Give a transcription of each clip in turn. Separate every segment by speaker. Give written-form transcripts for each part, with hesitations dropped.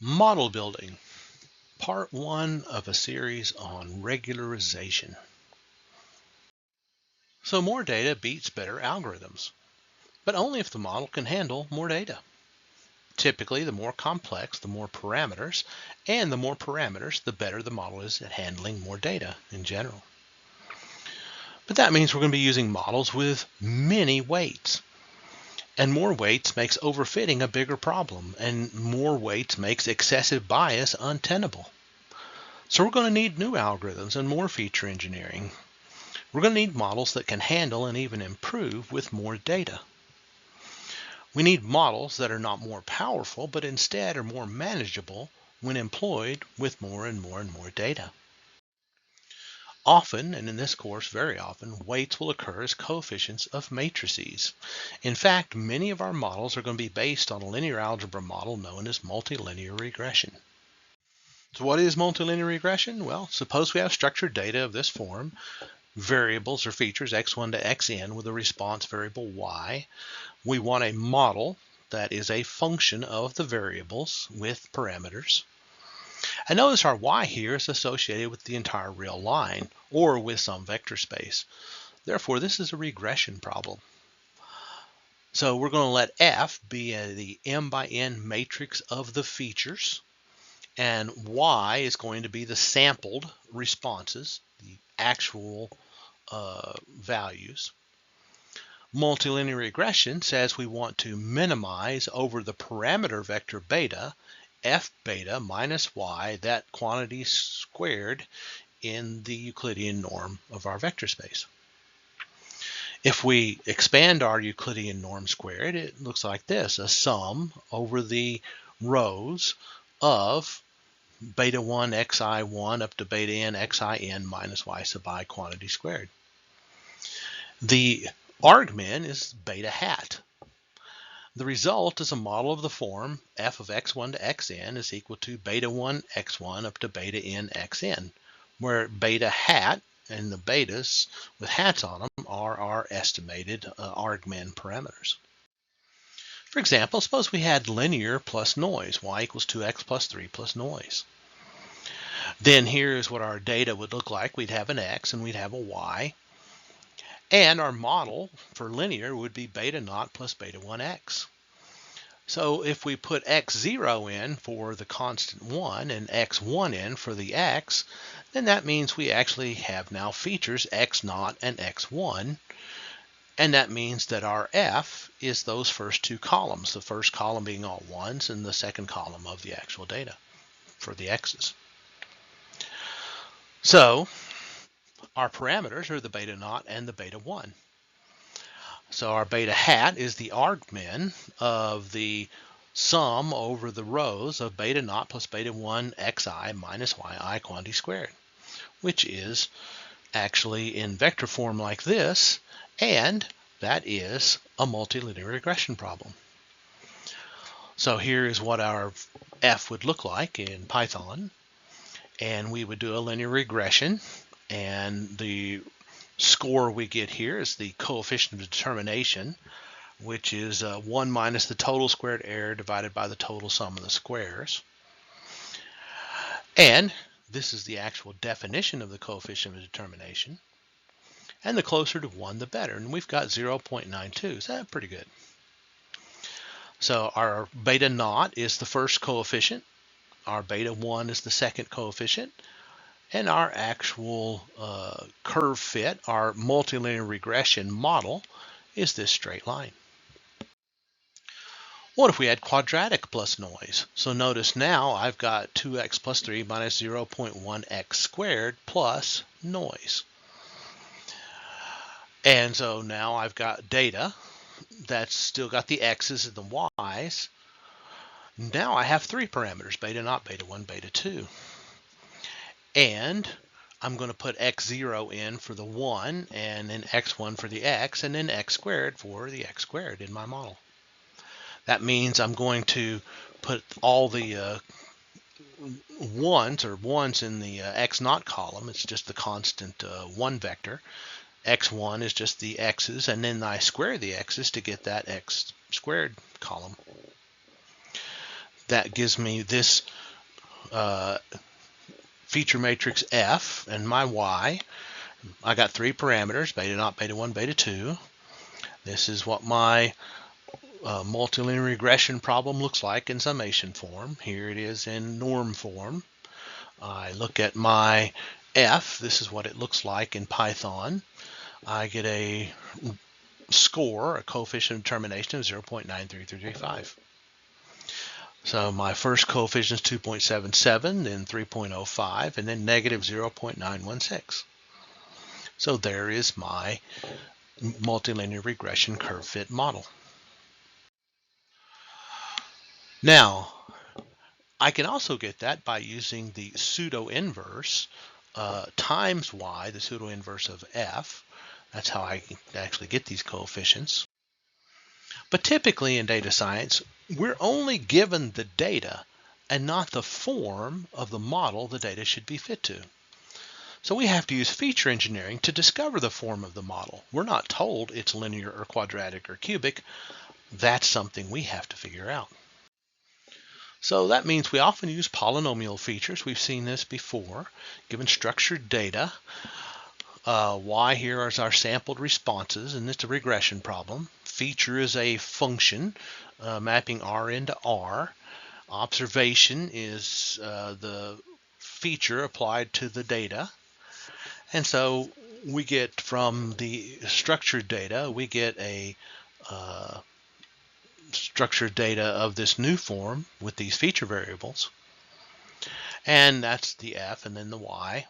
Speaker 1: Model building, part 1 of a series on regularization. So more data beats better algorithms, but only if the model can handle more data. Typically, the more complex, the more parameters, and the more parameters, the better the model is at handling more data in general. But that means we're going to be using models with many weights. And more weights makes overfitting a bigger problem, and more weights makes excessive bias untenable. So we're going to need new algorithms and more feature engineering. We're going to need models that can handle and even improve with more data. We need models that are not more powerful, but instead are more manageable when employed with more and more and more data. Often, and in this course very often, weights will occur as coefficients of matrices. In fact, many of our models are going to be based on a linear algebra model known as multilinear regression. So what is multilinear regression? Well, suppose we have structured data of this form, variables or features x1 to xn with a response variable y. We want a model that is a function of the variables with parameters. And notice our y here is associated with the entire real line or with some vector space. Therefore, this is a regression problem. So we're going to let F be the m by n matrix of the features, and y is going to be the sampled responses, the actual values. Multilinear regression says we want to minimize over the parameter vector beta, f beta minus y, that quantity squared in the Euclidean norm of our vector space. If we expand our Euclidean norm squared, it looks like this: a sum over the rows of beta 1 xi1 up to beta n xin minus y sub I quantity squared. The argmin is beta hat. The result is a model of the form f of x1 to xn is equal to beta 1 x1 up to beta n xn, where beta hat and the betas with hats on them are our estimated argmin parameters. For example, suppose we had linear plus noise, y equals 2x plus 3 plus noise. Then here's what our data would look like. We'd have an x and we'd have a y. And our model for linear would be beta naught plus beta 1x. So if we put x0 in for the constant 1 and x1 in for the x, then that means we actually have now features x0 and x1. And that means that our f is those first two columns, the first column being all ones and the second column of the actual data for the x's. So our parameters are the beta naught and the beta 1. So our beta hat is the argmin of the sum over the rows of beta naught plus beta 1 xi minus yi quantity squared, which is actually in vector form like this, and that is a multilinear regression problem. So here is what our f would look like in Python, and we would do a linear regression, and the score we get here is the coefficient of determination, which is 1 minus the total squared error divided by the total sum of the squares. And this is the actual definition of the coefficient of determination. And the closer to 1, the better. And we've got 0.92, so that's pretty good. So our beta naught is the first coefficient. Our beta 1 is the second coefficient. And our actual curve fit, our multilinear regression model, is this straight line. What if we had quadratic plus noise? So notice now I've got 2x plus 3 minus 0.1x squared plus noise. And so now I've got data that's still got the x's and the y's. Now I have three parameters: beta naught, beta 1, beta 2. And I'm going to put x0 in for the 1, and then x1 for the x, and then x squared for the x squared in my model. That means I'm going to put all the ones in the x0 column. It's just the constant 1 vector. x1 is just the x's, and then I square the x's to get that x squared column. That gives me this feature matrix F and my Y. I got three parameters, beta 0, beta 1, beta 2. This is what my multilinear regression problem looks like in summation form. Here it is in norm form. I look at my F. This is what it looks like in Python. I get a score, a coefficient of determination of 0.93335. So my first coefficient is 2.77, then 3.05, and then negative 0.916. So there is my multilinear regression curve fit model. Now, I can also get that by using the pseudo-inverse times y, the pseudo-inverse of f. That's how I actually get these coefficients. But typically in data science, we're only given the data and not the form of the model the data should be fit to. So we have to use feature engineering to discover the form of the model. We're not told it's linear or quadratic or cubic. That's something we have to figure out. So that means we often use polynomial features. We've seen this before. Given structured data, y here is our sampled responses, and it's a regression problem. Feature is a function mapping R into R. Observation is the feature applied to the data. And so we get from the structured data, we get a structured data of this new form with these feature variables. And that's the f and then the y.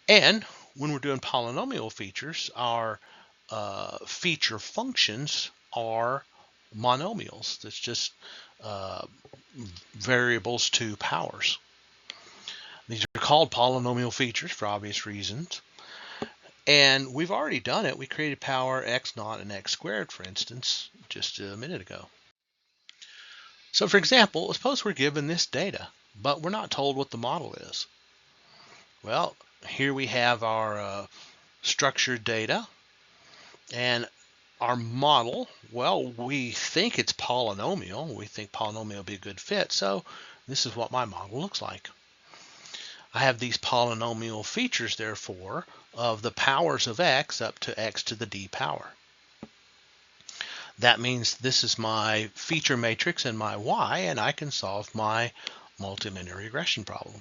Speaker 1: And when we're doing polynomial features, our feature functions are monomials. That's just variables to powers. These are called polynomial features for obvious reasons. And we've already done it. We created power x naught and x squared, for instance, just a minute ago. So for example, suppose we're given this data, but we're not told what the model is. Well, here we have our structured data and our model. Well, we think it's polynomial. We think polynomial will be a good fit. So this is what my model looks like. I have these polynomial features, therefore, of the powers of x up to x to the d power. That means this is my feature matrix and my y, and I can solve my multilinear regression problem.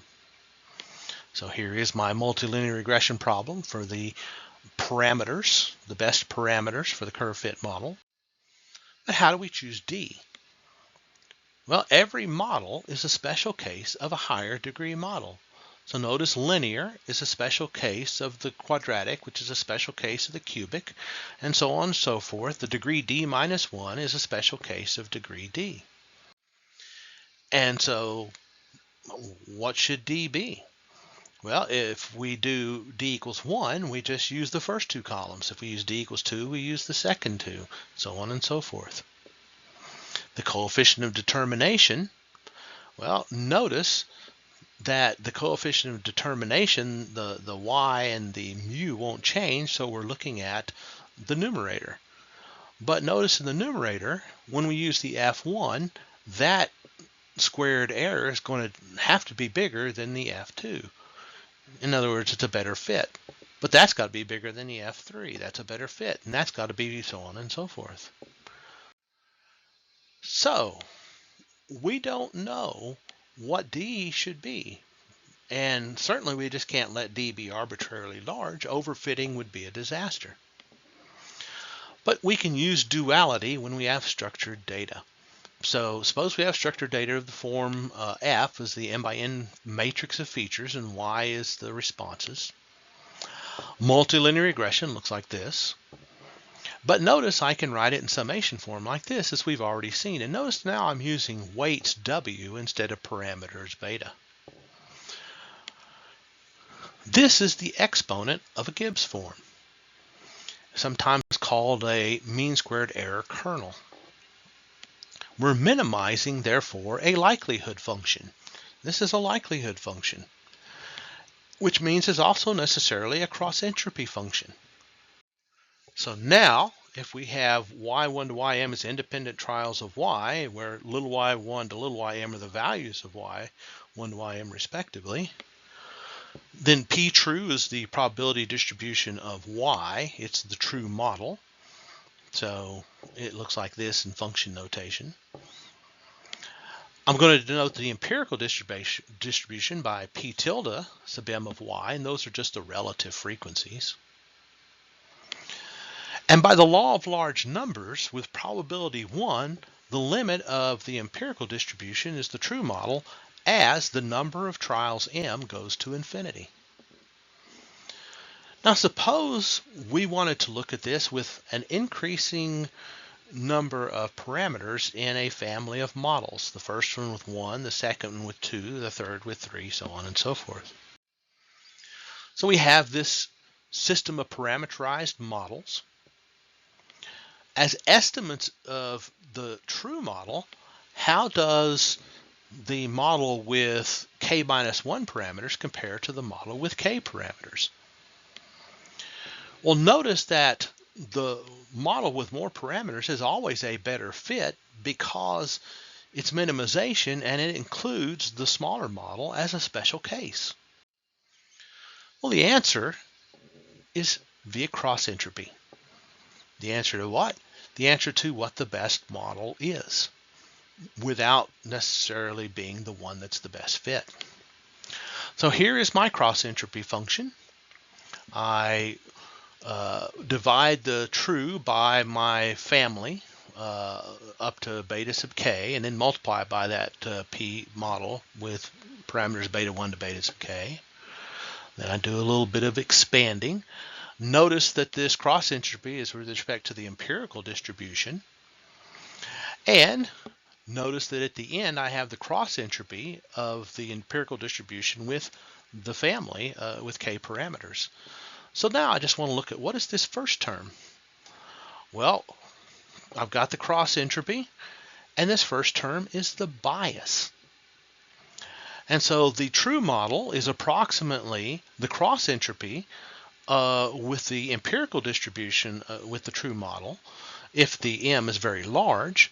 Speaker 1: So here is my multilinear regression problem for the parameters, the best parameters for the curve fit model. But how do we choose d? Well, every model is a special case of a higher degree model. So notice linear is a special case of the quadratic, which is a special case of the cubic, and so on and so forth. The degree d minus 1 is a special case of degree d. And so what should d be? Well, if we do d equals 1, we just use the first two columns. If we use d equals 2, we use the second two, so on and so forth. The coefficient of determination, well, notice that the coefficient of determination, the y and the mu won't change, so we're looking at the numerator. But notice in the numerator, when we use the f1, that squared error is going to have to be bigger than the f2. In other words, it's a better fit. But that's got to be bigger than the f3. That's a better fit. And that's got to be so on and so forth. So we don't know what d should be. And certainly we just can't let d be arbitrarily large. Overfitting would be a disaster. But we can use duality when we have structured data. So suppose we have structured data of the form f is the n by n matrix of features and y is the responses. Multilinear regression looks like this. But notice I can write it in summation form like this, as we've already seen. And notice now I'm using weights w instead of parameters beta. This is the exponent of a Gibbs form, sometimes called a mean squared error kernel. We're minimizing, therefore, a likelihood function. This is a likelihood function, which means it's also necessarily a cross entropy function. So now, if we have y1 to ym as independent trials of y, where little y1 to little ym are the values of y1 to ym respectively, then p true is the probability distribution of y. It's the true model. So it looks like this in function notation. I'm going to denote the empirical distribution by p tilde sub m of y, and those are just the relative frequencies. And by the law of large numbers, with probability 1, the limit of the empirical distribution is the true model as the number of trials m goes to infinity. Now suppose we wanted to look at this with an increasing number of parameters in a family of models. The first one with 1, the second one with 2, the third with 3, so on and so forth. So we have this system of parameterized models. As estimates of the true model, how does the model with k minus 1 parameters compare to the model with k parameters? Well, notice that the model with more parameters is always a better fit because it's minimization and it includes the smaller model as a special case. Well, the answer is via cross entropy. The answer to what? The answer to what the best model is, without necessarily being the one that's the best fit. So here is my cross entropy function. I divide the true by my family up to beta sub k, and then multiply by that p model with parameters beta 1 to beta sub k. Then I do a little bit of expanding. Notice that this cross entropy is with respect to the empirical distribution. And notice that at the end I have the cross entropy of the empirical distribution with the family with k parameters. So now I just want to look at what is this first term. Well, I've got the cross entropy, and this first term is the bias. And so the true model is approximately the cross entropy with the empirical distribution with the true model if the m is very large,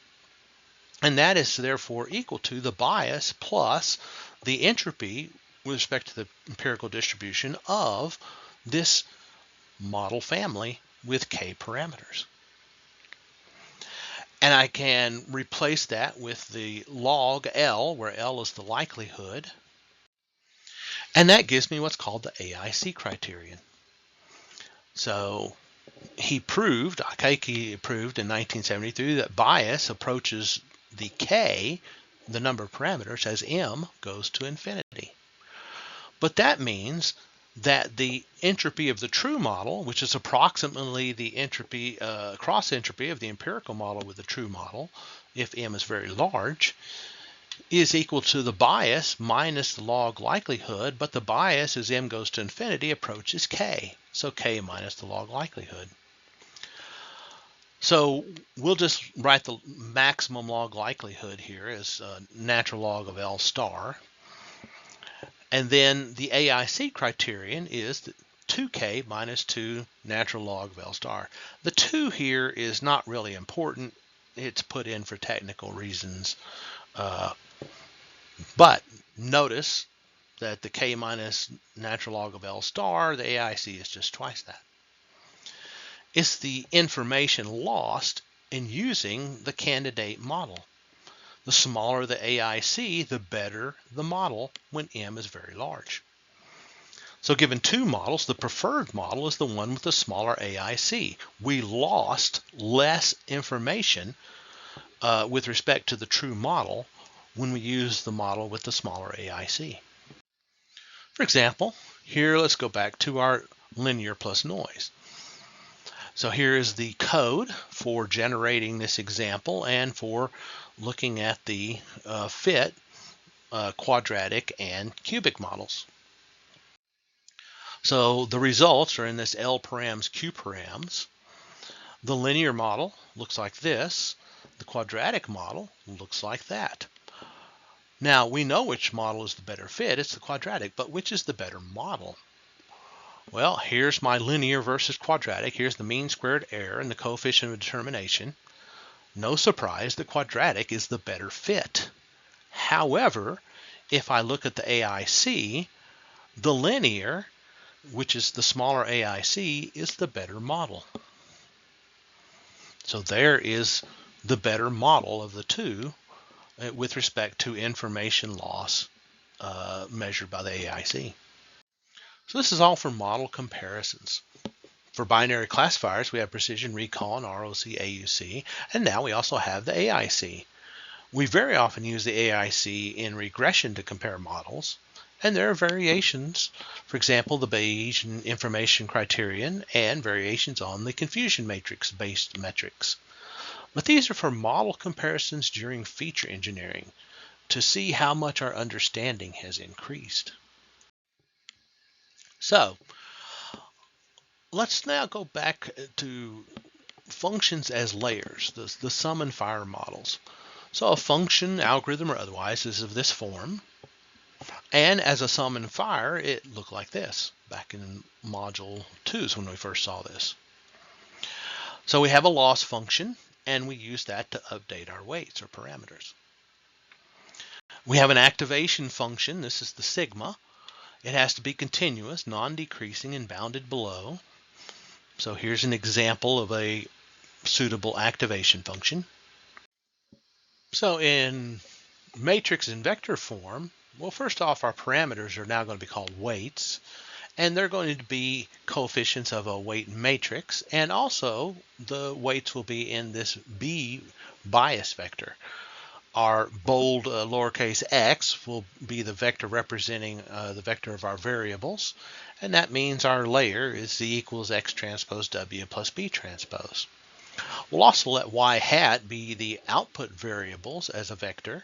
Speaker 1: and that is therefore equal to the bias plus the entropy with respect to the empirical distribution of this model family with k parameters. And I can replace that with the log L, where L is the likelihood, and that gives me what's called the AIC criterion. So he proved, Akaike proved in 1973 that bias approaches the k, the number of parameters, as m goes to infinity. But that means that the entropy of the true model, which is approximately the entropy, cross entropy of the empirical model with the true model, if m is very large, is equal to the bias minus the log likelihood, but the bias as m goes to infinity approaches k, so k minus the log likelihood. So we'll just write the maximum log likelihood here as natural log of L star. And then the AIC criterion is 2k minus 2 natural log of L star. The 2 here is not really important. It's put in for technical reasons. But notice that the k minus natural log of L star, the AIC is just twice that. It's the information lost in using the candidate model. The smaller the AIC, the better the model when m is very large. So given two models, the preferred model is the one with the smaller AIC. We lost less information with respect to the true model when we use the model with the smaller AIC. For example, here let's go back to our linear plus noise. So here is the code for generating this example and for looking at the fit quadratic and cubic models. So the results are in this L params, Q params. The linear model looks like this. The quadratic model looks like that. Now we know which model is the better fit. It's the quadratic, but which is the better model? Well, here's my linear versus quadratic. Here's the mean squared error and the coefficient of determination. No surprise, the quadratic is the better fit. However, if I look at the AIC, the linear, which is the smaller AIC, is the better model. So there is the better model of the two with respect to information loss measured by the AIC. So this is all for model comparisons. For binary classifiers, we have precision recall and ROC AUC, and now we also have the AIC. We very often use the AIC in regression to compare models, and there are variations. For example, the Bayesian information criterion and variations on the confusion matrix-based metrics. But these are for model comparisons during feature engineering to see how much our understanding has increased. So let's now go back to functions as layers, the sum and fire models. So a function, algorithm, or otherwise is of this form. And as a sum and fire, it looked like this back in module 2 is when we first saw this. So we have a loss function, and we use that to update our weights or parameters. We have an activation function. This is the sigma. It has to be continuous, non-decreasing, and bounded below. So here's an example of a suitable activation function. So in matrix and vector form, well, first off, our parameters are now going to be called weights, and they're going to be coefficients of a weight matrix, and also the weights will be in this B bias vector. Our bold lowercase x will be the vector representing the vector of our variables, and that means our layer is z equals x transpose w plus b transpose. We'll also let y hat be the output variables as a vector,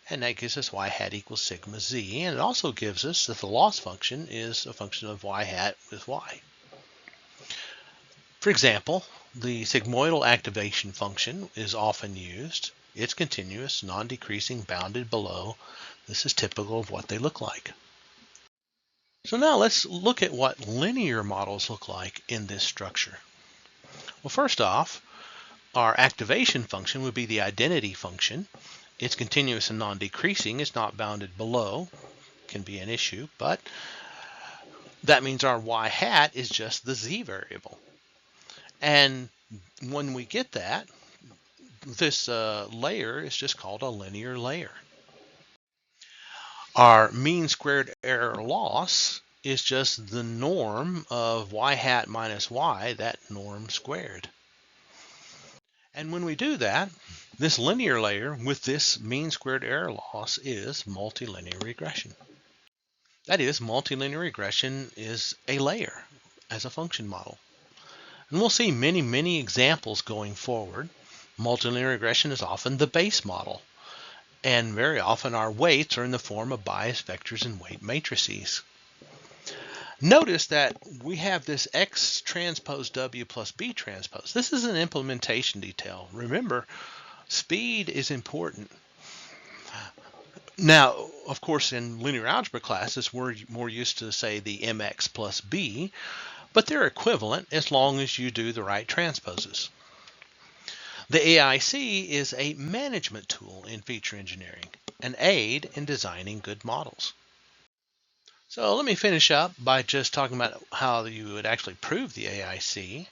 Speaker 1: and that gives us y hat equals sigma z, and it also gives us that the loss function is a function of y hat with y. For example, the sigmoidal activation function is often used. It's continuous, non-decreasing, bounded below. This is typical of what they look like. So now let's look at what linear models look like in this structure. Well, first off, our activation function would be the identity function. It's continuous and non-decreasing. It's not bounded below. Can be an issue, but that means our y hat is just the z variable. And when we get that, this layer is just called a linear layer. Our mean squared error loss is just the norm of y hat minus y, that norm squared. And when we do that, this linear layer with this mean squared error loss is multilinear regression. That is, multilinear regression is a layer as a function model. And we'll see many, many examples going forward. Multilinear regression is often the base model. And very often our weights are in the form of bias vectors and weight matrices. Notice that we have this x transpose w plus b transpose. This is an implementation detail. Remember, speed is important. Now, of course, in linear algebra classes, we're more used to, say, the mx plus b, but they're equivalent as long as you do the right transposes. The AIC is a management tool in feature engineering, an aid in designing good models. So let me finish up by just talking about how you would actually prove the AIC.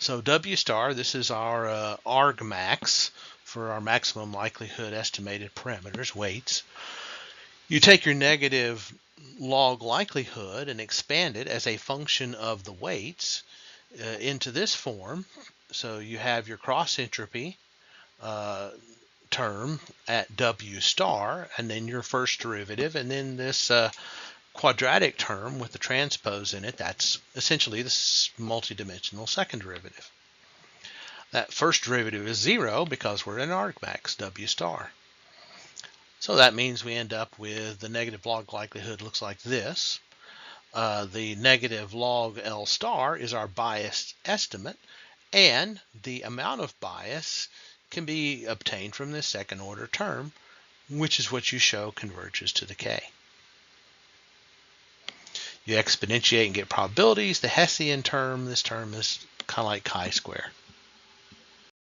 Speaker 1: So W star, this is our argmax for our maximum likelihood estimated parameters, weights. You take your negative log likelihood and expand it as a function of the weights into this form. So you have your cross entropy term at W star, and then your first derivative, and then this quadratic term with the transpose in it. That's essentially this multidimensional second derivative. That first derivative is 0 because we're in argmax W star. So that means we end up with the negative log likelihood looks like this. The negative log L star is our biased estimate, and the amount of bias can be obtained from this second order term, which is what you show converges to the k. You exponentiate and get probabilities. The Hessian term, this term is kind of like chi-square.